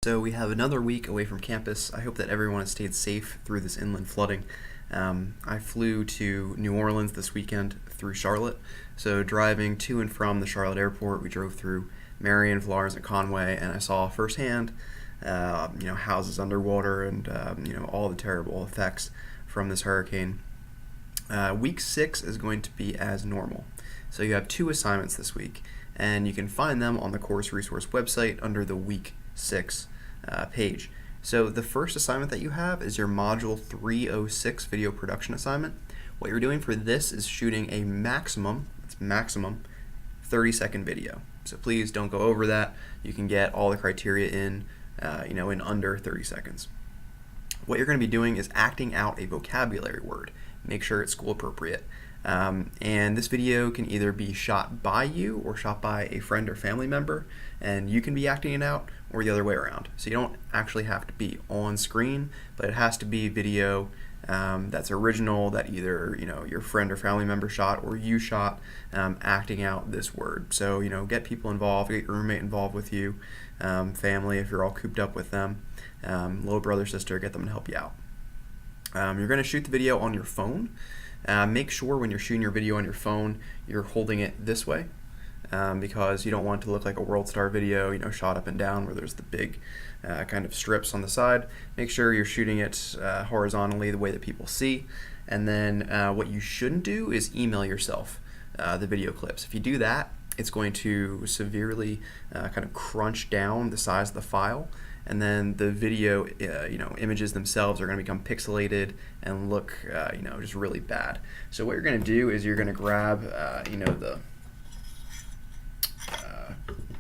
So we have another week away from campus. I hope that everyone has stayed safe through this inland flooding. I flew to New Orleans this weekend through Charlotte. So driving to and from the Charlotte airport, we drove through Marion, Florence, and Conway, and I saw firsthand, houses underwater and all the terrible effects from this hurricane. Week 6 is going to be as normal. So you have 2 assignments this week, and you can find them on the course resource website under the Week 6 page. So the first assignment that you have is your Module 306 video production assignment. What you're doing for this is shooting a maximum 30-second video. So please don't go over that. You can get all the criteria in under 30 seconds. What you're going to be doing is acting out a vocabulary word. Make sure it's school appropriate. And this video can either be shot by you or shot by a friend or family member, and you can be acting it out, or the other way around. So you don't actually have to be on screen, but it has to be video that's original, that either your friend or family member shot or you shot, acting out this word. So get people involved, get your roommate involved with you, family if you're all cooped up with them, little brother, sister, get them to help you out. You're going to shoot the video on your phone. Make sure when you're shooting your video on your phone, you're holding it this way, because you don't want it to look like a World Star video, shot up and down where there's the big kind of strips on the side. Make sure you're shooting it horizontally the way that people see. And then what you shouldn't do is email yourself the video clips. If you do that, it's going to severely kind of crunch down the size of the file. And then the video, images themselves are going to become pixelated and look, just really bad. So what you're going to do is you're going to grab,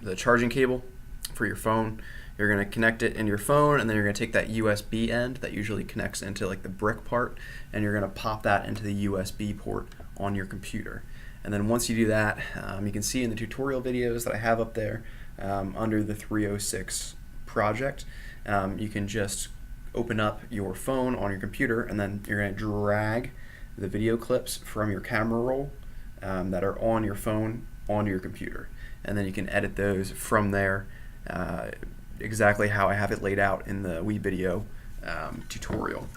the charging cable for your phone. You're going to connect it in your phone, and then you're going to take that USB end that usually connects into like the brick part, and you're going to pop that into the USB port on your computer. And then once you do that, you can see in the tutorial videos that I have up there under the 306 project, you can just open up your phone on your computer, and then you're going to drag the video clips from your camera roll that are on your phone onto your computer, and then you can edit those from there exactly how I have it laid out in the WeVideo tutorial.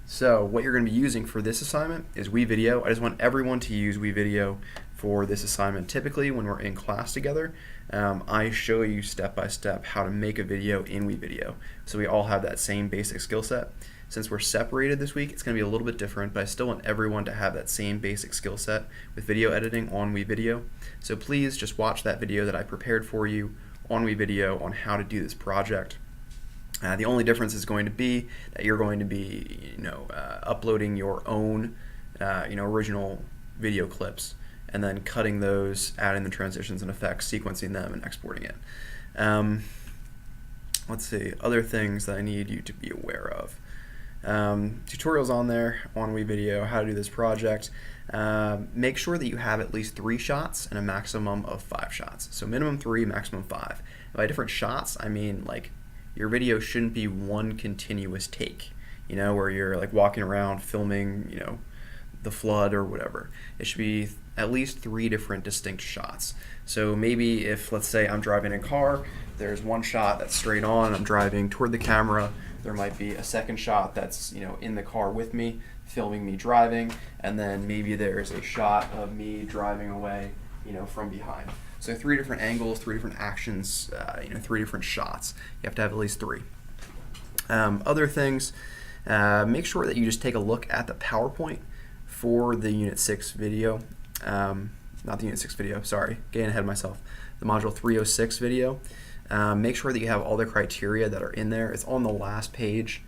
So what you're going to be using for this assignment is WeVideo. I just want everyone to use WeVideo for this assignment. Typically when we're in class together, I show you step by step how to make a video in WeVideo. So we all have that same basic skill set. Since we're separated this week, it's going to be a little bit different, but I still want everyone to have that same basic skill set with video editing on WeVideo. So please just watch that video that I prepared for you on WeVideo on how to do this project. The only difference is going to be that you're going to be, uploading your own, original video clips, and then cutting those, adding the transitions and effects, sequencing them, and exporting it. Let's see, other things that I need you to be aware of. Tutorials on there on WeVideo, how to do this project. Make sure that you have at least 3 shots and a maximum of 5 shots. So minimum 3, maximum 5. By different shots, I mean like your video shouldn't be one continuous take, where you're like walking around filming, the flood or whatever. It should be at least 3 different distinct shots. So maybe if, let's say, I'm driving a car, there's one shot that's straight on, I'm driving toward the camera. There might be a second shot that's, in the car with me, filming me driving, and then maybe there's a shot of me driving away, from behind. So 3 different angles, 3 different actions, 3 different shots. You have to have at least 3. Other things, make sure that you just take a look at the PowerPoint for the Unit 6 video. Not the Unit 6 video, sorry, getting ahead of myself. The Module 306 video. Make sure that you have all the criteria that are in there. It's on the last page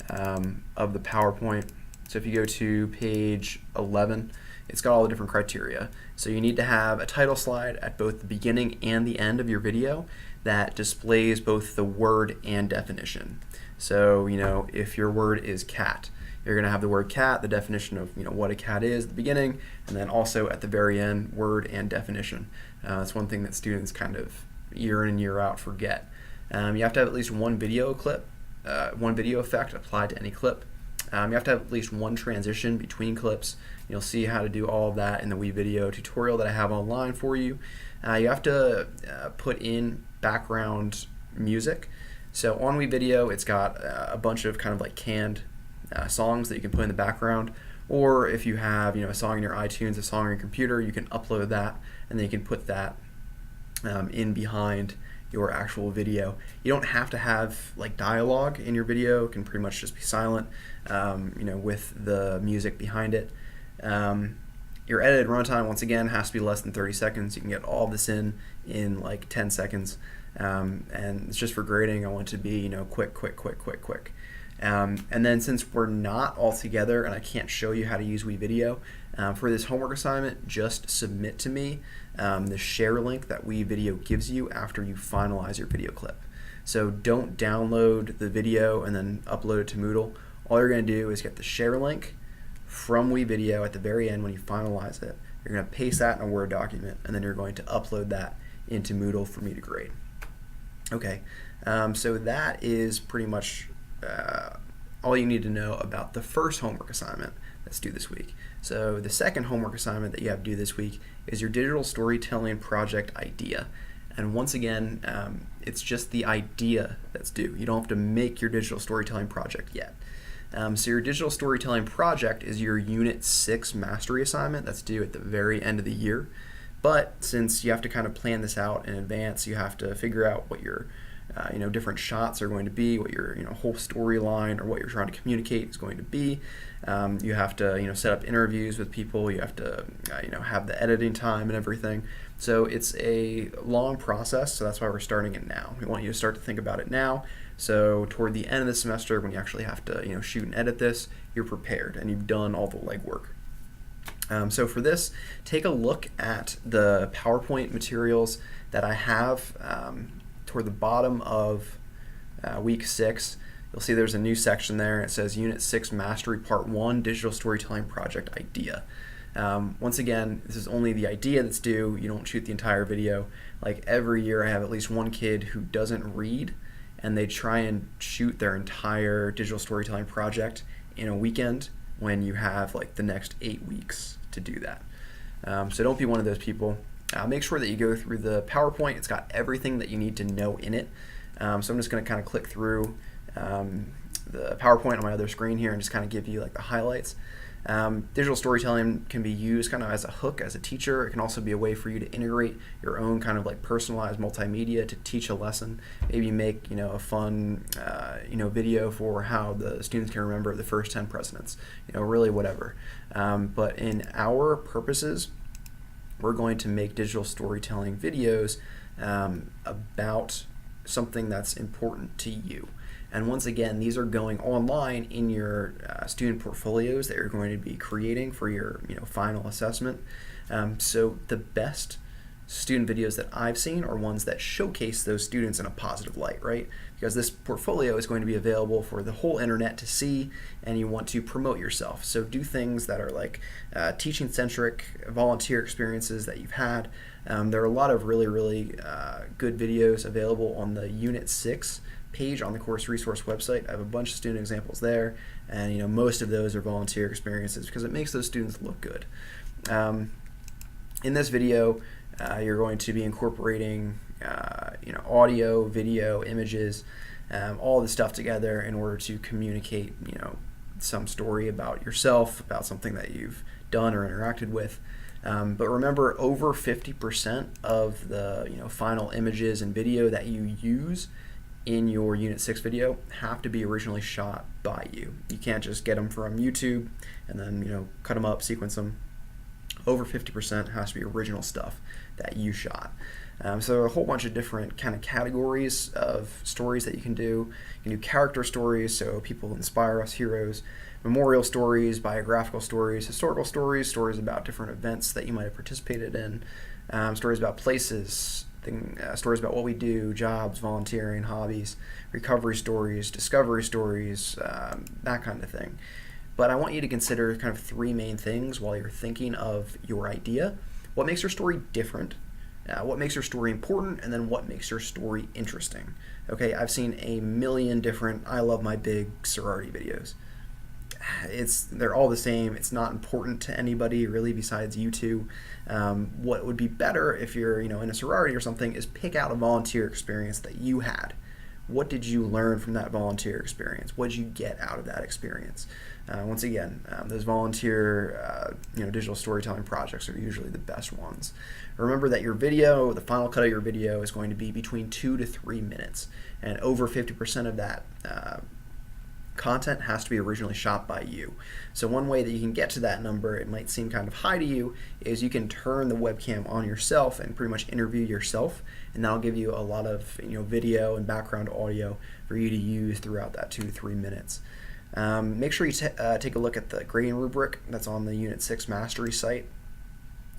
of the PowerPoint. So if you go to page 11, it's got all the different criteria. So you need to have a title slide at both the beginning and the end of your video that displays both the word and definition. So, if your word is cat, you're going to have the word cat, the definition of what a cat is at the beginning, and then also at the very end, word and definition. That's one thing that students kind of year in and year out forget. You have to have at least one video clip, one video effect applied to any clip. You have to have at least one transition between clips. You'll see how to do all of that in the WeVideo tutorial that I have online for you. You have to put in background music. So on WeVideo, it's got a bunch of kind of like canned songs that you can put in the background, or if you have a song in your iTunes, a song on your computer, you can upload that, and then you can put that in behind your actual video. You don't have to have like dialogue in your video. It can pretty much just be silent, with the music behind it. Your edited runtime, once again, has to be less than 30 seconds. You can get all of this in like 10 seconds. And it's just for grading. I want it to be quick. And then since we're not all together and I can't show you how to use WeVideo, for this homework assignment, just submit to me the share link that WeVideo gives you after you finalize your video clip. So don't download the video and then upload it to Moodle. All you're going to do is get the share link from WeVideo at the very end when you finalize it. You're going to paste that in a Word document, and then you're going to upload that into Moodle for me to grade. Okay, so that is pretty much all you need to know about the first homework assignment that's due this week. So the second homework assignment that you have due this week is your digital storytelling project idea. And once again, it's just the idea that's due. You don't have to make your digital storytelling project yet. So your digital storytelling project is your Unit 6 mastery assignment that's due at the very end of the year. But since you have to kind of plan this out in advance, you have to figure out what your different shots are going to be, what your whole storyline or what you're trying to communicate is going to be. You have to set up interviews with people. You have to have the editing time and everything. So it's a long process. So that's why we're starting it now. We want you to start to think about it now. So toward the end of the semester, when you actually have to shoot and edit this, you're prepared and you've done all the legwork. So for this, take a look at the PowerPoint materials that I have toward the bottom of week 6. You'll see there's a new section there. It says Unit 6 Mastery Part 1 Digital Storytelling Project Idea. Once again, this is only the idea that's due. You don't shoot the entire video. Like every year I have at least one kid who doesn't read, and they try and shoot their entire digital storytelling project in a weekend when you have like the next 8 weeks to do that. So don't be one of those people. Make sure that you go through the PowerPoint. It's got everything that you need to know in it. So I'm just going to kind of click through the PowerPoint on my other screen here and just kind of give you like the highlights. Digital storytelling can be used kind of as a hook as a teacher. It can also be a way for you to integrate your own kind of like personalized multimedia to teach a lesson. Maybe make a fun video for how the students can remember the first 10 presidents. Really whatever. But in our purposes, we're going to make digital storytelling videos about something that's important to you. And once again, these are going online in your student portfolios that you're going to be creating for your final assessment. So the best student videos that I've seen are ones that showcase those students in a positive light, right? Because this portfolio is going to be available for the whole internet to see, and you want to promote yourself. So do things that are like teaching-centric volunteer experiences that you've had. There are a lot of really good videos available on the Unit 6 page on the course resource website. I have a bunch of student examples there, and most of those are volunteer experiences because it makes those students look good. In this video, you're going to be incorporating audio, video, images, all this stuff together in order to communicate some story about yourself, about something that you've done or interacted with. But remember, over 50% of the final images and video that you use in your Unit 6 video have to be originally shot by you. You can't just get them from YouTube and then cut them up, sequence them. Over 50% has to be original stuff that you shot. So there are a whole bunch of different kind of categories of stories that you can do. You can do character stories, so people inspire us, heroes, memorial stories, biographical stories, historical stories, stories about different events that you might have participated in, stories about places, stories about what we do, jobs, volunteering, hobbies, recovery stories, discovery stories, that kind of thing. But I want you to consider kind of 3 main things while you're thinking of your idea. What makes your story different? What makes your story important? And then what makes your story interesting? Okay, I've seen a million different I Love My Big sorority videos. They're all the same. It's not important to anybody really besides you two. What would be better if you're in a sorority or something is pick out a volunteer experience that you had what did you learn from that volunteer experience? What did you get out of that experience? Once again, those volunteer digital storytelling projects are usually the best ones. Remember that your video, the final cut of your video, is going to be between 2 to 3 minutes, and over 50% of that content has to be originally shot by you. So one way that you can get to that number, it might seem kind of high to you, is you can turn the webcam on yourself and pretty much interview yourself, and that'll give you a lot of video and background audio for you to use throughout that 2 to 3 minutes. Make sure you take a look at the grading rubric that's on the Unit 6 Mastery site.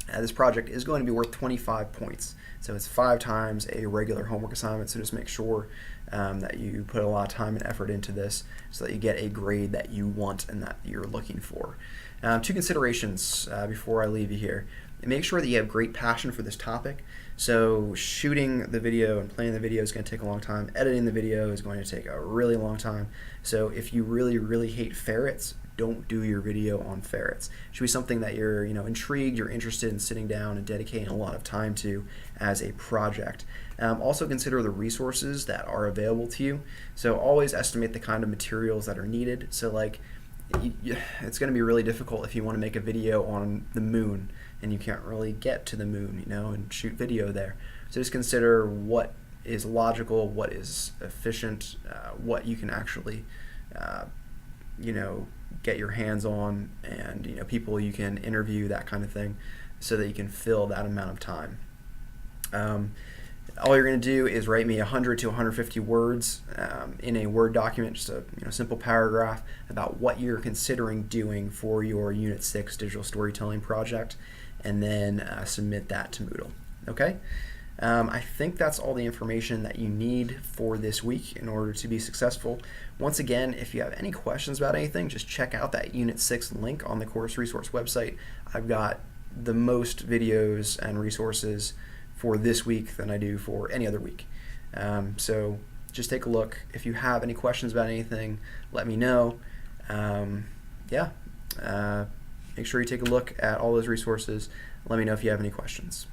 This project is going to be worth 25 points, so it's 5 times a regular homework assignment, so just make sure that you put a lot of time and effort into this so that you get a grade that you want and that you're looking for. 2 considerations before I leave you here. Make sure that you have great passion for this topic. So shooting the video and playing the video is going to take a long time. Editing the video is going to take a really long time. So if you really, really hate ferrets, don't do your video on ferrets. It should be something that you're intrigued, you're interested in sitting down and dedicating a lot of time to as a project. Also consider the resources that are available to you. So always estimate the kind of materials that are needed. So like, it's going to be really difficult if you want to make a video on the moon and you can't really get to the moon, and shoot video there. So just consider what is logical, what is efficient, what you can actually, get your hands on, and people you can interview, that kind of thing, so that you can fill that amount of time. All you're going to do is write me 100 to 150 words in a Word document, just a simple paragraph about what you're considering doing for your Unit 6 digital storytelling project, and then submit that to Moodle. Okay? I think that's all the information that you need for this week in order to be successful. Once again, if you have any questions about anything, just check out that Unit 6 link on the course resource website. I've got the most videos and resources for this week than I do for any other week. So just take a look. If you have any questions about anything, let me know. Make sure you take a look at all those resources. Let me know if you have any questions.